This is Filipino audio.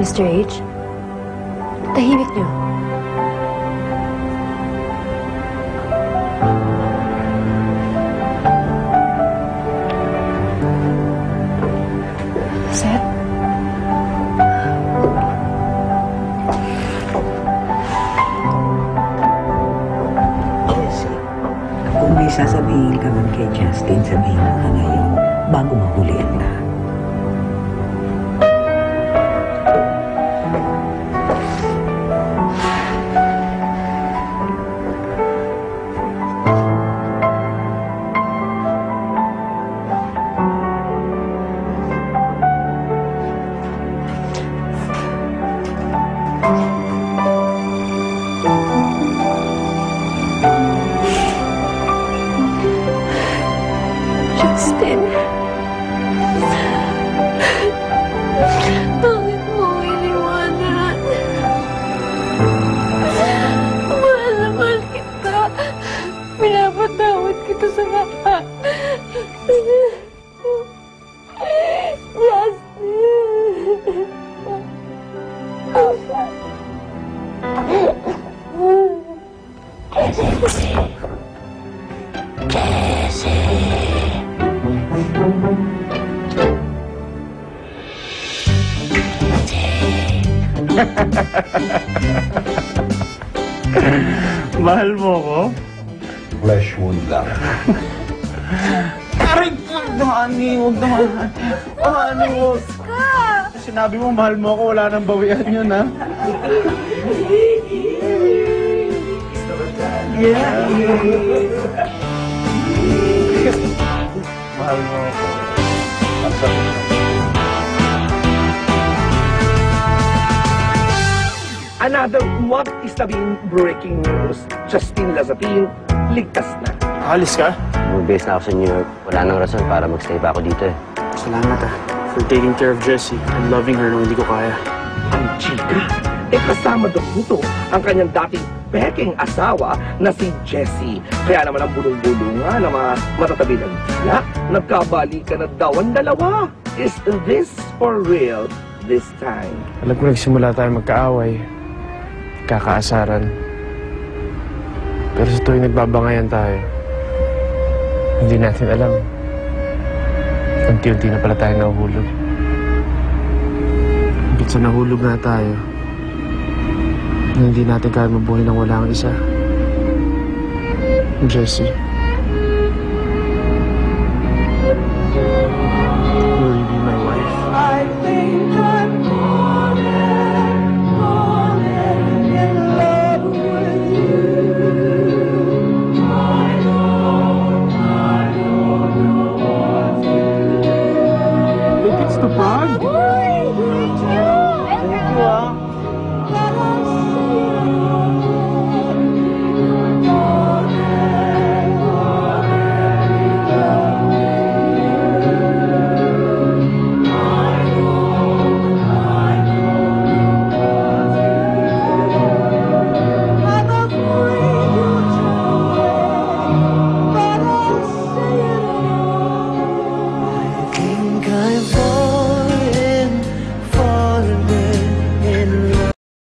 Mr. H? Tahimik niyo. Seth? Jessie, kung may sasabihin ka man kay Justin, sabihin mo na ngayon bago mahuli ang lahat. Justin. Bakit mo ako iniwanan? Mahal na mahal kita. Pinapatawad kita sa lahat. Justin. Mahal mo ko? Flesh wound lang. Aray, huwag naman, huwag naman. Honey, huwag. Sinabi mo, mahal mo ako, wala nang bawian yun, ha? Yeah. Mahal mo ako. Ang sarap na. Another what is sabihin breaking news. Justin Lazatin, ligtas na. Alis ka? Base na ako sa New York. Wala nang rason para magstay pa ako dito eh. Salamat for taking care of Jessie and loving her nung hindi ko kaya. Ang chika, kasama doon dito ang kanyang dating peking asawa na si Jessie. Kaya naman ang bulong-bulungan na mga matatabi ng dila, nagkabalikan na daw ang dalawa. Is this for real this time? Alam ko nagsimula tayo magkaaway, kakaasaran. Pero sa tuwing nagbabangayan tayo, hindi natin alam. Unti-unti na pala tayo nahuhulog. Hanggang sa nahulog na tayo, na hindi natin kaya mabuhay nang wala ang isa. Jessie.